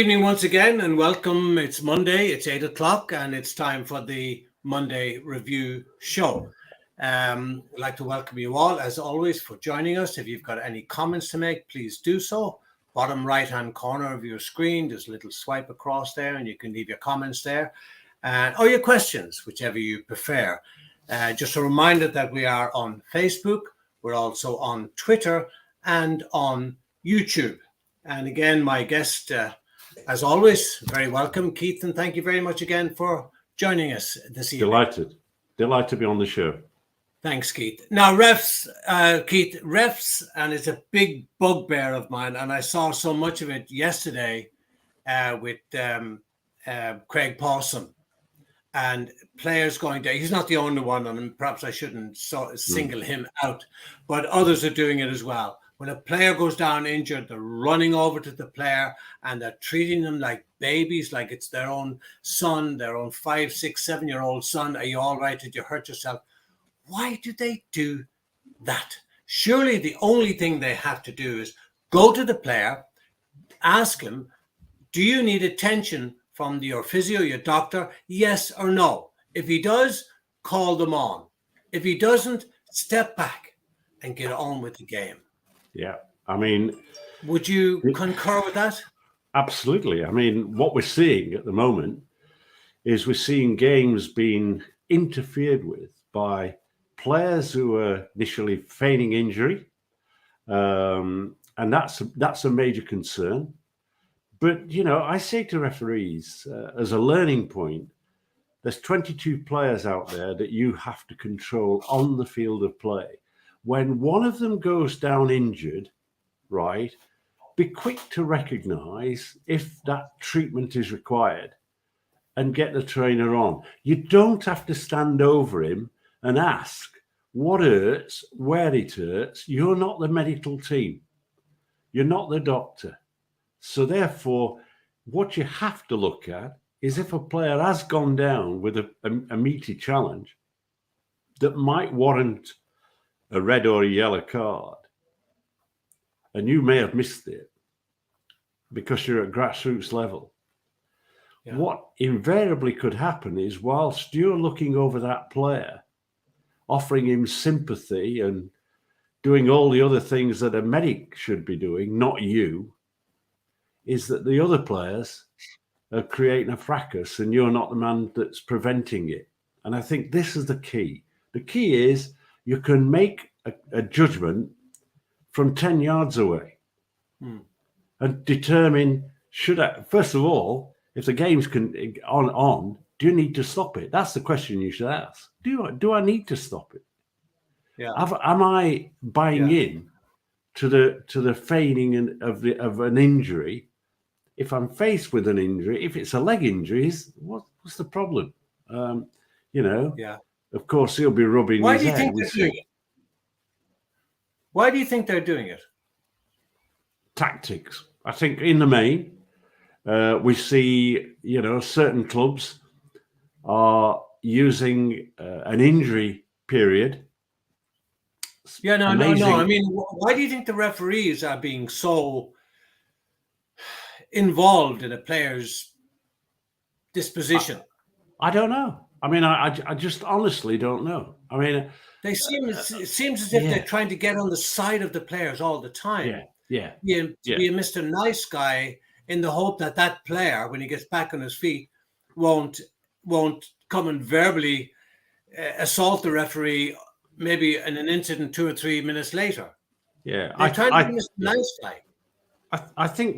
Evening once again and welcome. It's Monday, it's 8 o'clock, and it's time for the Monday Review Show. I'd like to welcome you all, as always, for joining us. If you've got any comments to make, please do so. Bottom right-hand corner of your screen, there's a little swipe across there, and you can leave your comments there, or your questions, whichever you prefer. Just a reminder that we are on Facebook, we're also on Twitter, and on YouTube. And again, my guest, as always, very welcome, Keith, and thank you very much again for joining us this evening. Delighted to be on the show. Thanks, Keith. Now, refs, and it's a big bugbear of mine, and I saw so much of it yesterday with Craig Pawson and players going down. He's not the only one, and perhaps I shouldn't single him out, but others are doing it as well. When a player goes down injured, they're running over to the player and they're treating them like babies, like it's their own son, their own 5, 6, 7-year-old son. Are you all right? Did you hurt yourself? Why do they do that? Surely the only thing they have to do is go to the player, ask him, do you need attention from your physio, your doctor? Yes or no. If he does, call them on. If he doesn't, step back and get on with the game. Yeah, I mean... Would you concur with that? Absolutely. I mean, what we're seeing at the moment is we're seeing games being interfered with by players who are initially feigning injury, and that's a major concern. But, you know, I say to referees, as a learning point, there's 22 players out there that you have to control on the field of play. When one of them goes down injured, right, be quick to recognize if that treatment is required and get the trainer on. You don't have to stand over him and ask what hurts, where it hurts. You're not the medical team. You're not the doctor. So therefore, what you have to look at is if a player has gone down with a meaty challenge that might warrant a red or a yellow card, and you may have missed it because you're at grassroots level. Yeah. What invariably could happen is whilst you're looking over that player, offering him sympathy and doing all the other things that a medic should be doing, not you, is that the other players are creating a fracas and you're not the man that's preventing it. And I think this is the key. The key is you can make a judgment from 10 yards away and determine, first of all, if the game's on, do you need to stop it? That's the question you should ask. Do I need to stop it? Yeah. Am I buying in to the feigning of an injury? If I'm faced with an injury, if it's a leg injury, what's the problem? Of course, he'll be rubbing his head. Why do you think they're doing it? Tactics. I think in the main, we see, certain clubs are using an injury period. Yeah, no. I mean, why do you think the referees are being so involved in a player's disposition? I don't know. I mean, I just honestly don't know. I mean, it seems as if they're trying to get on the side of the players all the time. Yeah. Be a Mr. Nice Guy in the hope that player, when he gets back on his feet, won't come and verbally assault the referee, maybe in an incident 2 or 3 minutes later. Yeah, they're trying to be Mr. Nice Guy. I think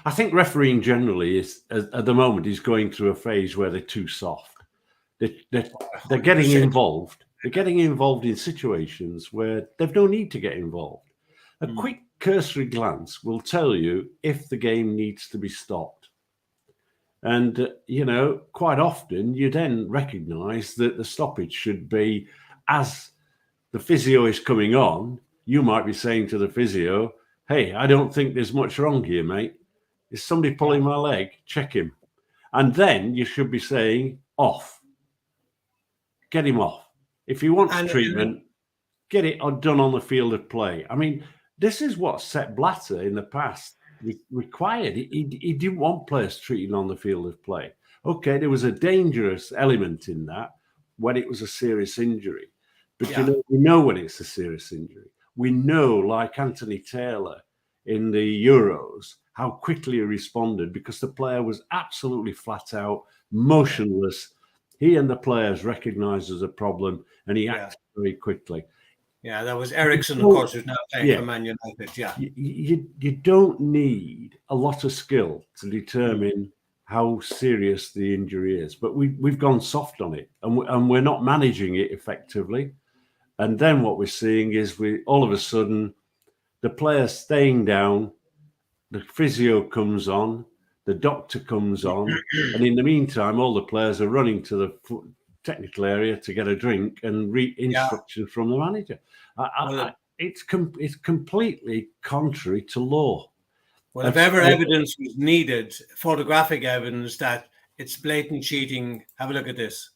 I think refereeing generally is at the moment is going through a phase where they're too soft. They're getting involved. They're getting involved in situations where they've no need to get involved. A quick cursory glance will tell you if the game needs to be stopped. And, quite often you then recognize that the stoppage should be as the physio is coming on. You might be saying to the physio, hey, I don't think there's much wrong here, mate. Is somebody pulling my leg? Check him. And then you should be saying, off. Get him off. If he wants treatment, get it done on the field of play. I mean, this is what Sepp Blatter in the past required. He didn't want players treating on the field of play. Okay, there was a dangerous element in that when it was a serious injury. But we know when it's a serious injury. We know, like Anthony Taylor in the Euros, how quickly he responded because the player was absolutely flat out, motionless. He and the players recognised as a problem, and he acted very quickly. Yeah, that was Ericsson, of course, who's now playing for Man United. Yeah, you don't need a lot of skill to determine how serious the injury is, but we've gone soft on it, and we're not managing it effectively. And then what we're seeing is all of a sudden the player's staying down, the physio comes on, the doctor comes on, and in the meantime, all the players are running to the technical area to get a drink and read instructions from the manager. It's completely contrary to law. Well, if ever evidence was needed, photographic evidence that it's blatant cheating, have a look at this.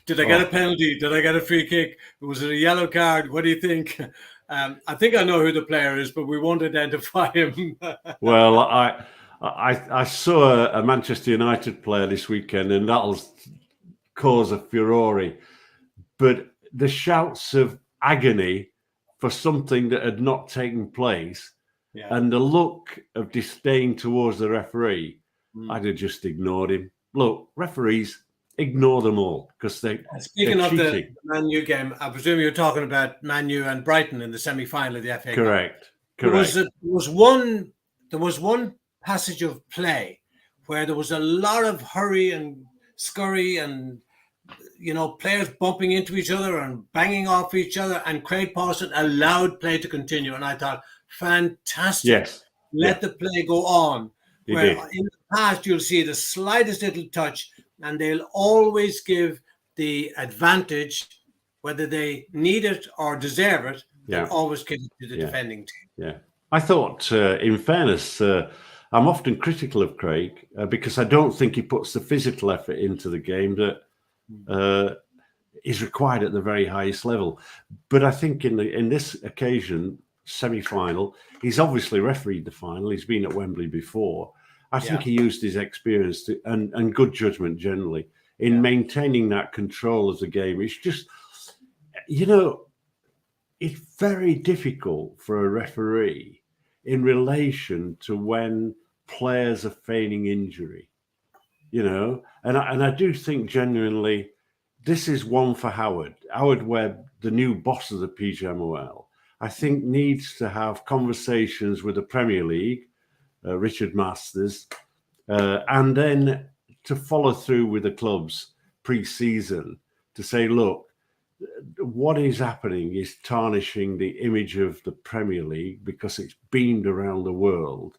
Did I get a penalty? Did I get a free kick? Was it a yellow card? What do you think? I think I know who the player is, but we won't identify him. Well, I saw a Manchester United player this weekend, and that'll cause a furore. But the shouts of agony for something that had not taken place, and the look of disdain towards the referee, I'd have just ignored him. Look, referees, ignore them all because Speaking of the Man U game, I presume you're talking about Man U and Brighton in the semi-final of the FA Cup. Correct. There was one passage of play where there was a lot of hurry and scurry and players bumping into each other and banging off each other, and Craig Pawson allowed play to continue. And I thought, fantastic. Yes. Let the play go on. Where in the past, you'll see the slightest little touch, and they'll always give the advantage, whether they need it or deserve it, they'll always give it to the defending team. Yeah. I thought, in fairness, I'm often critical of Craig because I don't think he puts the physical effort into the game that is required at the very highest level. But I think in this occasion, semi-final, he's obviously refereed the final. He's been at Wembley before. I think he used his experience and good judgment generally in maintaining that control of the game. It's just, it's very difficult for a referee in relation to when players are feigning injury, and I do think genuinely this is one for Howard. Howard Webb, the new boss of the PGMOL, I think needs to have conversations with the Premier League, Richard Masters, and then to follow through with the clubs pre-season to say, look, what is happening is tarnishing the image of the Premier League because it's beamed around the world.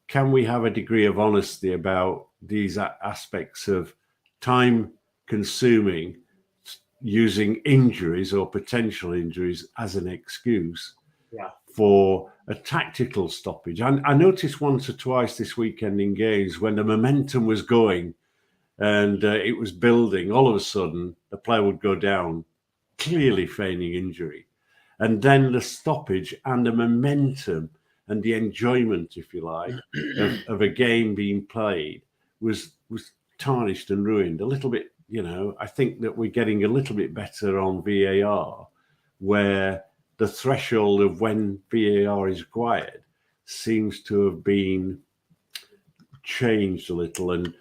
Can we have a degree of honesty about these aspects of time-consuming, using injuries or potential injuries as an excuse for a tactical stoppage? I noticed once or twice this weekend in games when the momentum was going and it was building, all of a sudden the player would go down, clearly feigning injury. And then the stoppage and the momentum and the enjoyment, if you like, of a game being played was tarnished and ruined a little bit. I think that we're getting a little bit better on VAR, where the threshold of when VAR is required seems to have been changed a little, and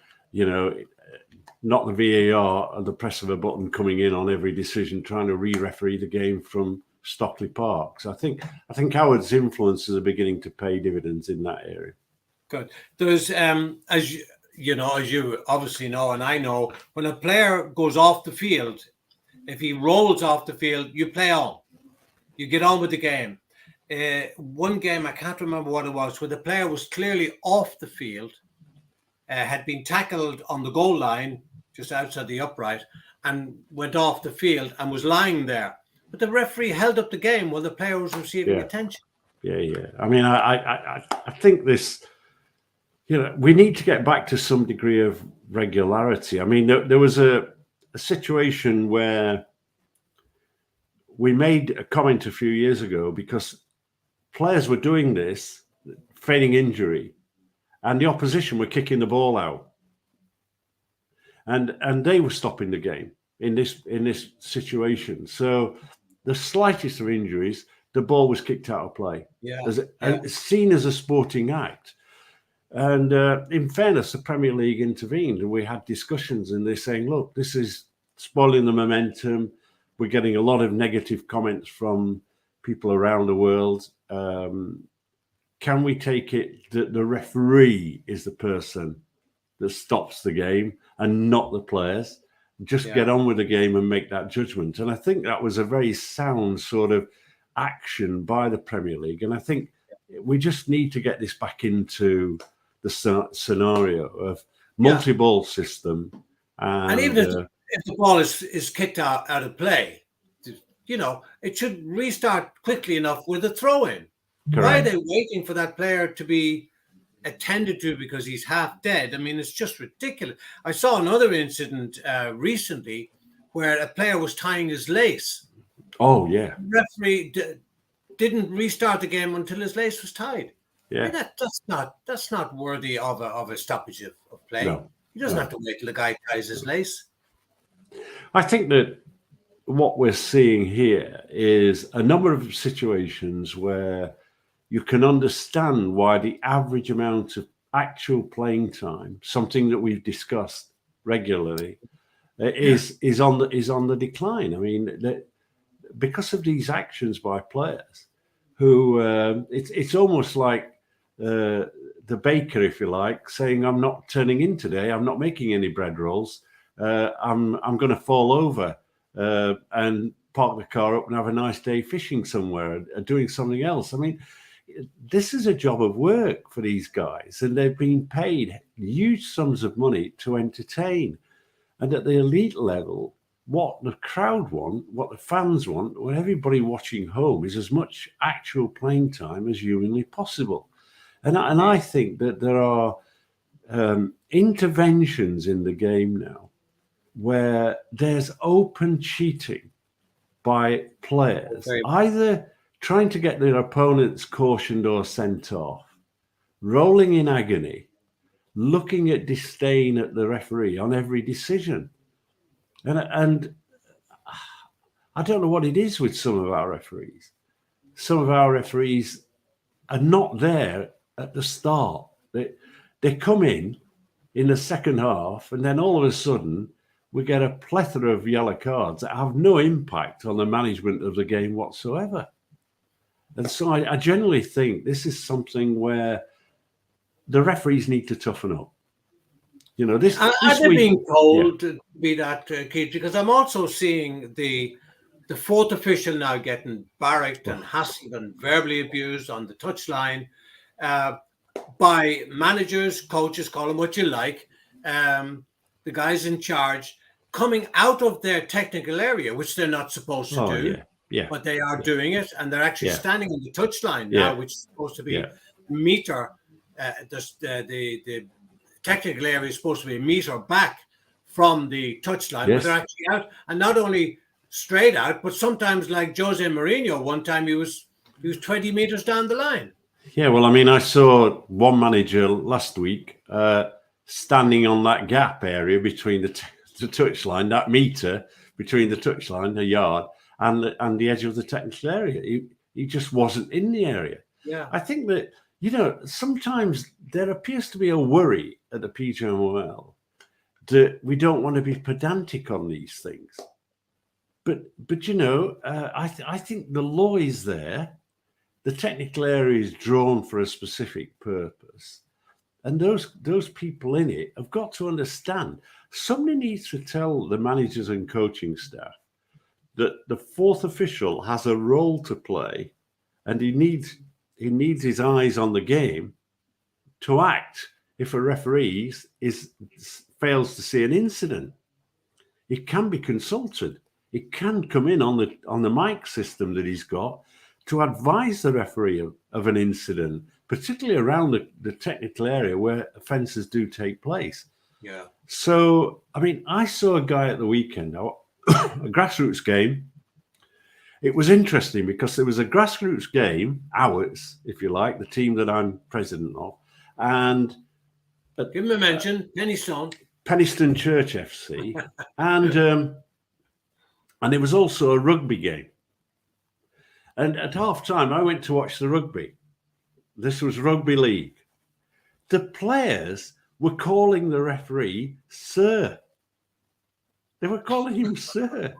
not the VAR and the press of a button coming in on every decision, trying to re-referee the game from Stockley Park. So I think Howard's influences are beginning to pay dividends in that area. Good. There's as you obviously know, and I know, when a player goes off the field, if he rolls off the field, you play on. You get on with the game. One game, I can't remember what it was, where the player was clearly off the field, had been tackled on the goal line, just outside the upright, and went off the field and was lying there. But the referee held up the game while the player was receiving attention. Yeah. I mean, I think this, we need to get back to some degree of regularity. I mean, there was a situation where we made a comment a few years ago because players were doing this, feigning injury, and the opposition were kicking the ball out, and they were stopping the game in this situation. So the slightest of injuries, the ball was kicked out of play. It's seen as a sporting act. And in fairness, the Premier League intervened, and we had discussions, and they're saying, look, this is spoiling the momentum. We're getting a lot of negative comments from people around the world. Can we take it that the referee is the person that stops the game and not the players? Just get on with the game and make that judgment. And I think that was a very sound sort of action by the Premier League. And I think we just need to get this back into the scenario of multi-ball system. And even if the ball is kicked out of play, you know, it should restart quickly enough with a throw-in. Why are they waiting for that player to be attended to because he's half dead? I mean, it's just ridiculous. I saw another incident recently where a player was tying his lace. Oh, yeah. The referee didn't restart the game until his lace was tied. Yeah. I mean, that's not worthy of a stoppage of play. No. He doesn't have to wait till the guy ties his lace. I think that what we're seeing here is a number of situations where you can understand why the average amount of actual playing time, something that we've discussed regularly, is on the decline. I mean, because of these actions by players, who it's almost like the baker, if you like, saying, "I'm not turning in today. I'm not making any bread rolls. I'm going to fall over and park the car up and have a nice day fishing somewhere, doing something else." I mean, this is a job of work for these guys, and they've been paid huge sums of money to entertain. And at the elite level, what the crowd want, what the fans want, what everybody watching home is as much actual playing time as humanly possible. And I think that there are interventions in the game now where there's open cheating by players, either trying to get their opponents cautioned or sent off, rolling in agony, looking at disdain at the referee on every decision. And I don't know what it is with some of our referees. Some of our referees are not there at the start. They come in the second half, and then all of a sudden we get a plethora of yellow cards that have no impact on the management of the game whatsoever. And so I generally think this is something where the referees need to toughen up. You know, this I've being told to be that, Keith, because I'm also seeing the fourth official now getting barracked and hassled and verbally abused on the touchline by managers, coaches, call them what you like, the guys in charge, coming out of their technical area, which they're not supposed to do. Yeah. But they are doing it, and they're actually standing on the touchline now, which is supposed to be a meter. The technical area is supposed to be a meter back from the touchline, but they're actually out, and not only straight out, but sometimes like Jose Mourinho. One time he was 20 meters down the line. Yeah, well, I mean, I saw one manager last week standing on that gap area between the touchline, that meter between the touchline, a yard, and the edge of the technical area. He just wasn't in the area. Yeah, I think that, you know, sometimes there appears to be a worry at the PGMOL that we don't want to be pedantic on these things. But you know, I think the law is there. The technical area is drawn for a specific purpose. And those people in it have got to understand. Somebody needs to tell the managers and coaching staff that the fourth official has a role to play, and he needs his eyes on the game to act if a referee fails to see an incident. It can be consulted. It can come in on the mic system that he's got to advise the referee of an incident, particularly around the technical area where offences do take place. Yeah. So, I mean, I saw a guy at the weekend, a grassroots game, it was interesting because there was a grassroots game, ours, if you like, the team that I'm president of, and give him a mention, Penistone Church FC, and there was also a rugby game. And at half time, I went to watch the rugby. This was rugby league. The players were calling the referee Sir. They were calling him Sir.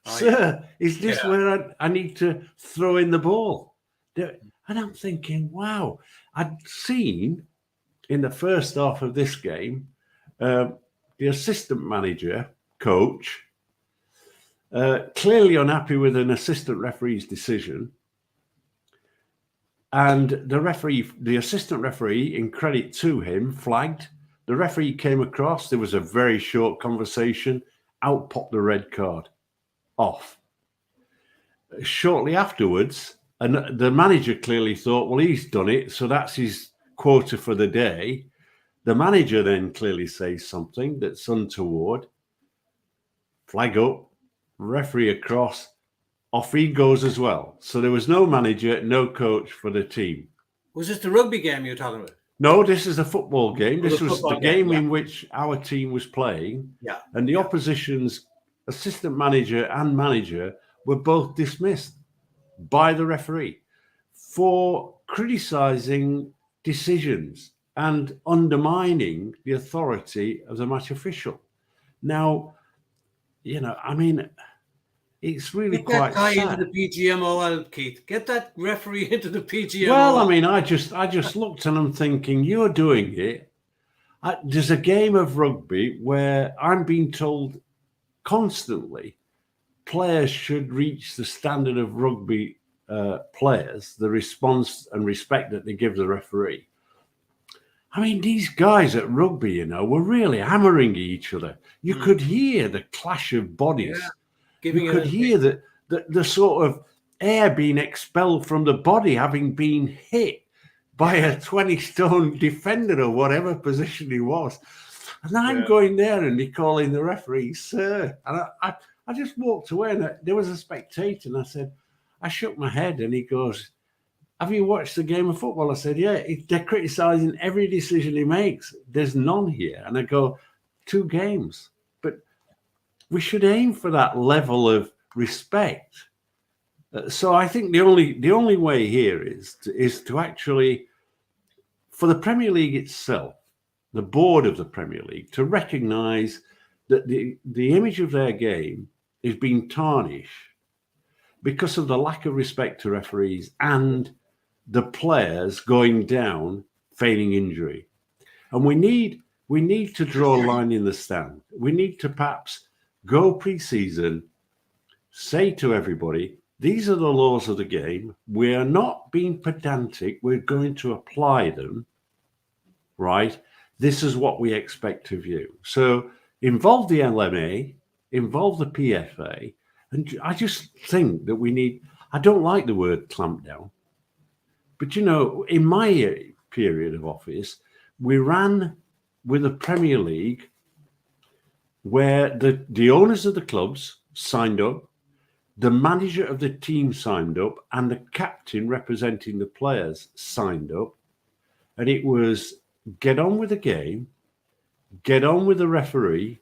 Sir, is this where I need to throw in the ball? And I'm thinking, wow, I'd seen in the first half of this game, the assistant manager, coach, clearly unhappy with an assistant referee's decision. And the assistant referee, in credit to him, flagged. The referee came across. There was a very short conversation. Out popped the red card. Off. Shortly afterwards, and the manager clearly thought, well, he's done it, so that's his quota for the day. The manager then clearly says something that's untoward. Flag up, referee across, off he goes as well. So there was no manager, no coach for the team. Was this the rugby game you're talking about? No, this is a football game. This was the game in which our team was playing. Yeah. And the opposition's assistant manager and manager were both dismissed by the referee for criticising decisions and undermining the authority of the match official. Now, I mean, it's really quite that guy sad. into the PGMOL, Keith. Get that referee into the PGMOL. Well, I mean, I just looked and I'm thinking, you're doing it. There's a game of rugby where I'm being told constantly players should reach the standard of rugby players, the response and respect that they give the referee. I mean, these guys at rugby, were really hammering each other. You could hear the clash of bodies. Yeah. You could hear the sort of air being expelled from the body, having been hit by a 20-stone defender or whatever position he was. And I'm going there and they're calling the referee, Sir. And I just walked away and there was a spectator and I shook my head and he goes, have you watched the game of football? I said, yeah, they're criticising every decision he makes. There's none here. And I go, 2 games. But we should aim for that level of respect. So I think the only way here is to actually, for the Premier League itself, the board of the Premier League, to recognise that the image of their game is being tarnished because of the lack of respect to referees and the players going down feigning injury. And we need to draw a line in the sand. We need to perhaps go pre-season, say to everybody, these are the laws of the game. We are not being pedantic. We're going to apply them, right? This is what we expect of you. So involve the LMA, involve the PFA. And I just think that I don't like the word clamp down. But, in my period of office, we ran with a Premier League where the owners of the clubs signed up, the manager of the team signed up, and the captain representing the players signed up. And it was get on with the game, get on with the referee,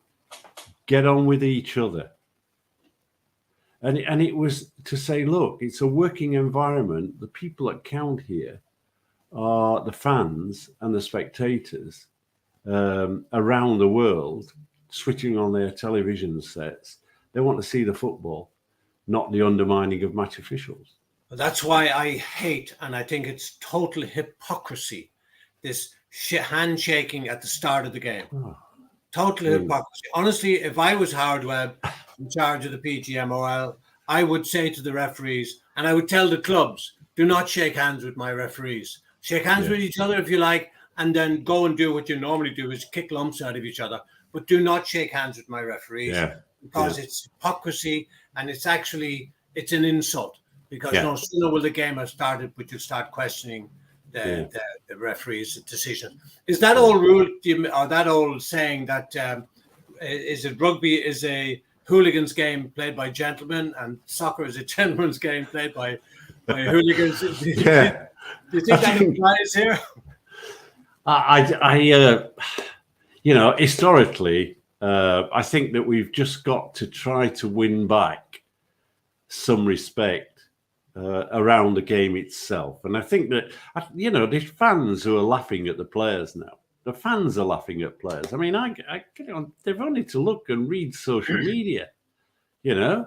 get on with each other. And it was to say, look, it's a working environment. The people that count here are the fans and the spectators around the world switching on their television sets. They want to see the football, not the undermining of match officials. That's why I hate, and I think it's total hypocrisy, this handshaking at the start of the game. Oh. Total hypocrisy. Honestly, if I was Howard Webb in charge of the PGMOL, I would say to the referees, and I would tell the clubs, do not shake hands with my referees. Shake hands with each other if you like, and then go and do what you normally do, is kick lumps out of each other. But do not shake hands with my referees because it's hypocrisy, and it's an insult. Because no sooner will the game have started, but you start questioning the referee's decision. Is that old rule, or that old saying that is it rugby is a hooligans game played by gentlemen, and soccer is a gentleman's game played by hooligans. Do Yeah. you think that applies here? Historically, I think that we've just got to try to win back some respect around the game itself. And I think that, there's fans who are laughing at the players now. The fans are laughing at players. I mean, they've only to look and read social media, and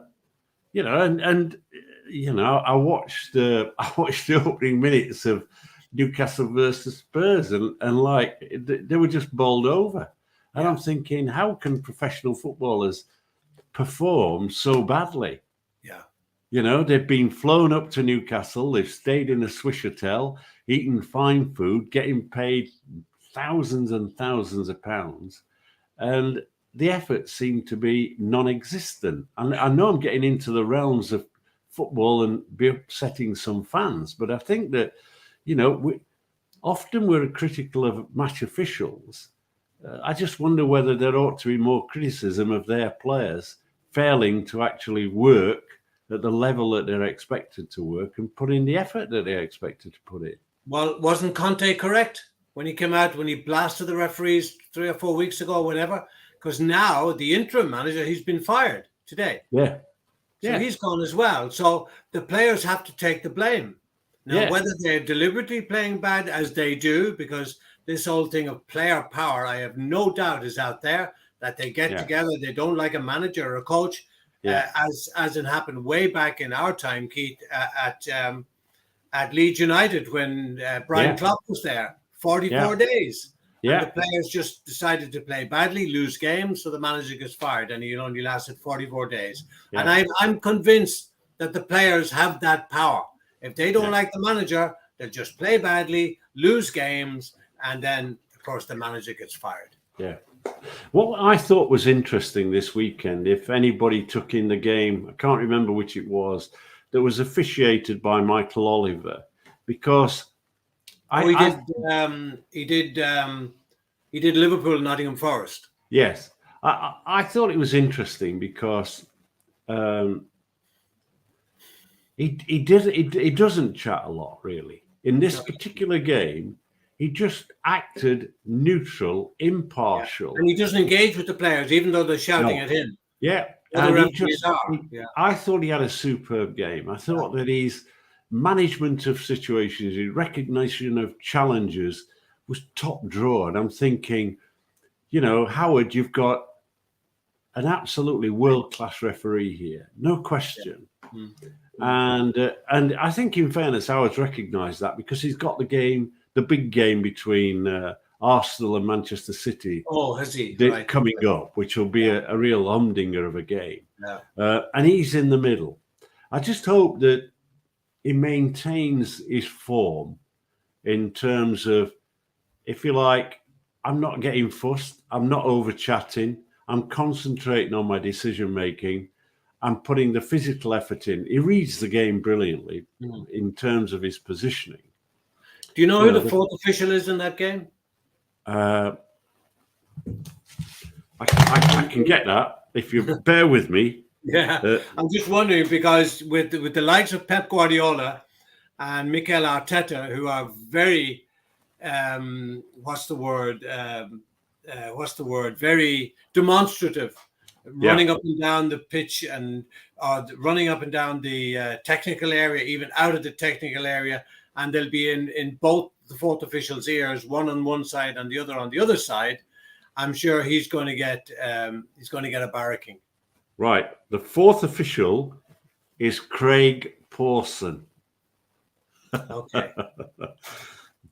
I watched the opening minutes of Newcastle versus Spurs, and they were just bowled over. And I'm thinking, how can professional footballers perform so badly? Yeah. They've been flown up to Newcastle, they've stayed in a Swiss hotel, eaten fine food, getting paid thousands and thousands of pounds, and the effort seemed to be non-existent. And I know I'm getting into the realms of football and be upsetting some fans, but I think that, often we're critical of match officials. I just wonder whether there ought to be more criticism of their players failing to actually work at the level that they're expected to work and put in the effort that they're expected to put in. Well, wasn't Conte correct when he came out, when he blasted the referees 3 or 4 weeks ago, whatever? Because now the interim manager, he's been fired today. Yeah. So he's gone as well. So the players have to take the blame. Now, whether they're deliberately playing bad, as they do, because this whole thing of player power, I have no doubt is out there, that they get together, they don't like a manager or a coach, as it happened way back in our time, Keith, at Leeds United when Brian Clough was there, 44 days. And the players just decided to play badly, lose games, so the manager gets fired, and he only lasted 44 days. And I'm convinced that the players have that power. If they don't like the manager, they'll just play badly, lose games, and then, of course, the manager gets fired. Yeah. What I thought was interesting this weekend, if anybody took in the game, I can't remember which it was, that was officiated by Michael Oliver, because he did Liverpool, Nottingham Forest. Yes, I thought it was interesting because he doesn't chat a lot really. In this particular game, he just acted neutral, impartial, and he doesn't engage with the players, even though they're shouting at him. Yeah, I thought he had a superb game. I thought that his management of situations, his recognition of challenges was top drawer. And I'm thinking, Howard, you've got an absolutely world-class referee here, no question. And I think, in fairness, Howard's recognised that because he's got the big game between Arsenal and Manchester City. Oh, has he? Coming up, which will be a real humdinger of a game. Yeah. And he's in the middle. I just hope that he maintains his form in terms of, if you like, I'm not getting fussed, I'm not over chatting, I'm concentrating on my decision making, I'm putting the physical effort in. He reads the game brilliantly in terms of his positioning. Do you know who the fourth official is in that game? I can get that if you bear with me. Yeah, I'm just wondering because with the likes of Pep Guardiola and Mikel Arteta, who are very very demonstrative, running up and down the pitch and running up and down the technical area, even out of the technical area, and they'll be in both the fourth official's ears, one on one side and the other on the other side. I'm sure he's going to get a barracking. Right. The fourth official is Craig Pawson. Okay.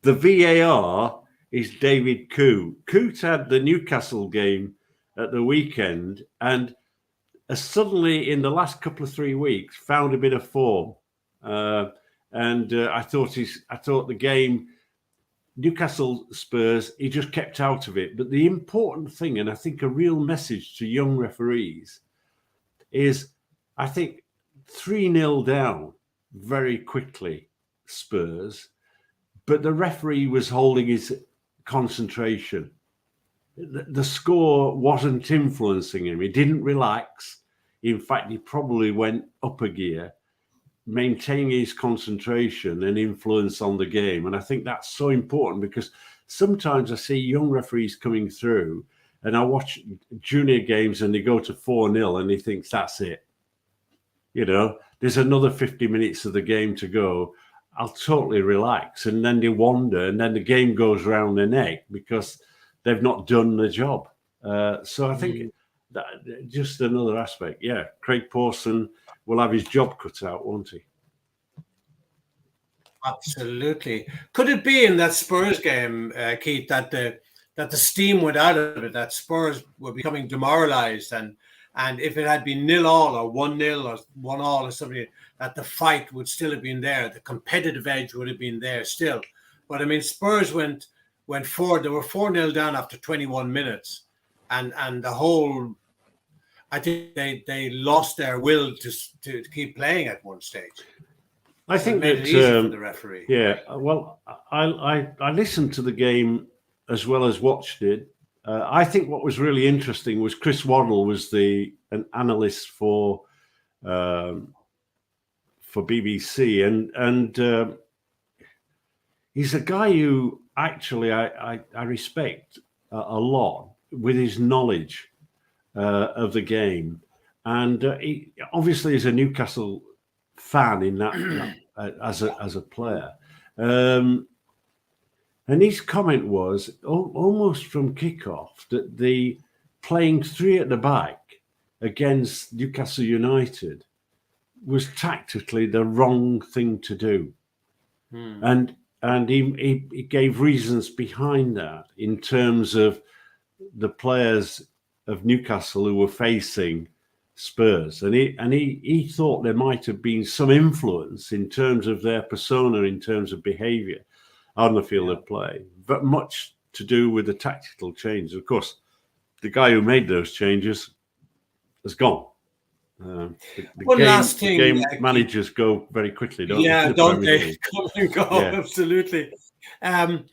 The VAR is David Coote. Coote had the Newcastle game at the weekend and suddenly in the last couple of 3 weeks found a bit of form. I thought the game, Newcastle Spurs, he just kept out of it. But the important thing, and I think a real message to young referees, is I think 3-0 down very quickly, Spurs, but the referee was holding his concentration. The score wasn't influencing him. He didn't relax. In fact, he probably went up a gear, maintaining his concentration and influence on the game. And I think that's so important, because sometimes I see young referees coming through and I watch junior games and they go to 4-0 and he thinks that's it. You know, there's another 50 minutes of the game to go. I'll totally relax. And then they wander, and then the game goes round their neck because they've not done the job. So I think that just another aspect. Yeah, Craig Pawson will have his job cut out, won't he? Absolutely. Could it be in that Spurs game, Keith, that the steam went out of it, that Spurs were becoming demoralised, and if it had been 0-0 or 1-0 or 1-1 or something, that the fight would still have been there, the competitive edge would have been there still. But I mean, Spurs went forward. They were 4-0 down after 21 minutes, and the whole, I think they lost their will to keep playing at one stage. I think that that easy for the referee. Yeah, well, I listened to the game as well as watched it. I think what was really interesting was Chris Waddle was an analyst for BBC, and he's a guy who actually I respect a lot with his knowledge of the game, and he obviously is a Newcastle fan in that as a player. And his comment was almost from kickoff that the playing three at the back against Newcastle United was tactically the wrong thing to do. And he gave reasons behind that in terms of the players of Newcastle who were facing Spurs, and he thought there might have been some influence in terms of their persona, in terms of behaviour on the field of play, but much to do with the tactical change. Of course, the guy who made those changes has gone. Last thing, game managers go very quickly, don't they? Yeah, don't they? Come and go, absolutely. I'm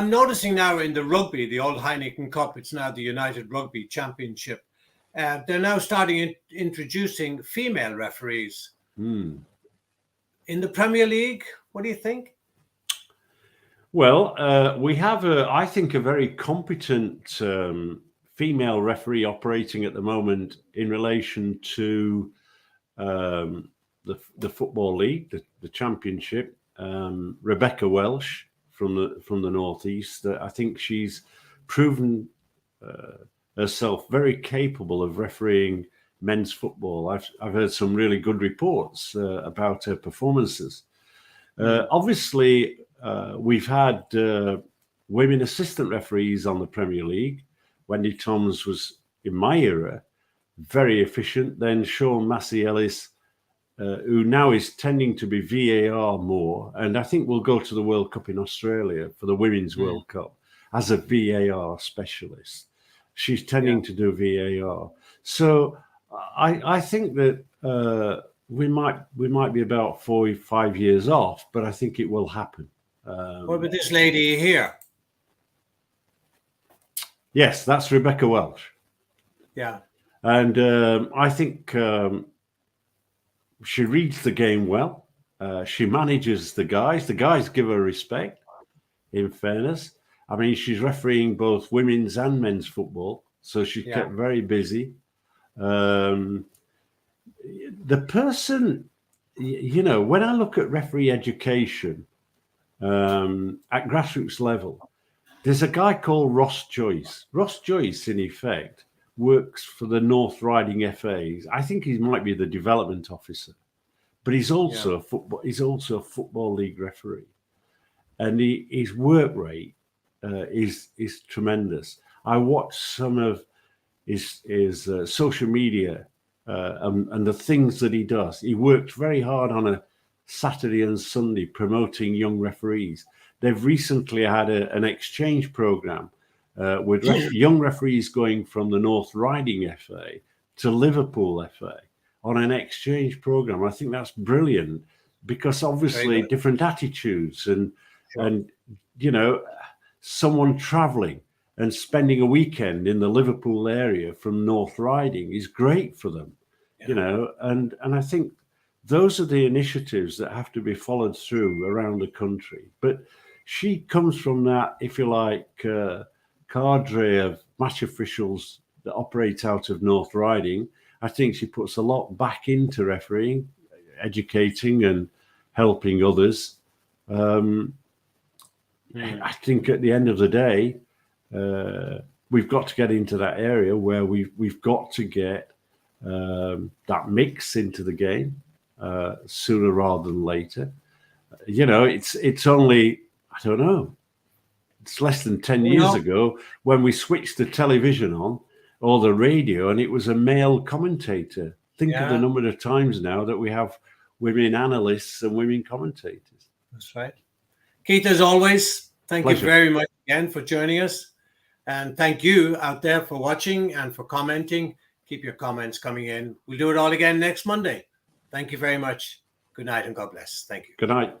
noticing now in the rugby, the old Heineken Cup, it's now the United Rugby Championship. They're now starting introducing female referees. In the Premier League, what do you think? Well, we have, I think, a very competent female referee operating at the moment in relation to the Football League, the Championship. Rebecca Welsh from the Northeast. I think she's proven herself very capable of refereeing men's football. I've heard some really good reports about her performances. Obviously, we've had women assistant referees on the Premier League. Wendy Toms was, in my era, very efficient. Then Sean Massey-Ellis, who now is tending to be VAR more, and I think will go to the World Cup in Australia for the Women's World Cup as a VAR specialist. She's tending to do VAR. So I think that we might be about 4 or 5 years off, but I think it will happen. What about this lady here? Yes, that's Rebecca Welsh. Yeah. And I think she reads the game well. She manages the guys. The guys give her respect, in fairness. I mean, she's refereeing both women's and men's football, so she's kept very busy. The person, you know, when I look at referee education at grassroots level, there's a guy called Ross Joyce. Ross Joyce, in effect, works for the North Riding FAs. I think he might be the development officer, but he's also a football. He's also a football league referee, and his work rate is tremendous. I watched some of his social media and the things that he does. He worked very hard on a Saturday and Sunday promoting young referees. They've recently had an exchange program with young referees going from the North Riding FA to Liverpool FA on an exchange program. I think that's brilliant because obviously different attitudes and you know, someone traveling and spending a weekend in the Liverpool area from North Riding is great for them, you know, and I think those are the initiatives that have to be followed through around the country. But she comes from that, if you like, cadre of match officials that operate out of North Riding. I think she puts a lot back into refereeing, educating and helping others. I think at the end of the day, we've got to get into that area where we've got to get that mix into the game sooner rather than later. You know, it's only, I don't know, it's less than 10 years ago when we switched the television on or the radio and it was a male commentator. Think of the number of times now that we have women analysts and women commentators. That's right. Keith, as always, thank Pleasure. you very much again for joining us. And thank you out there for watching and for commenting. Keep your comments coming in. We'll do it all again next Monday. Thank you very much. Good night and God bless. Thank you. Good night.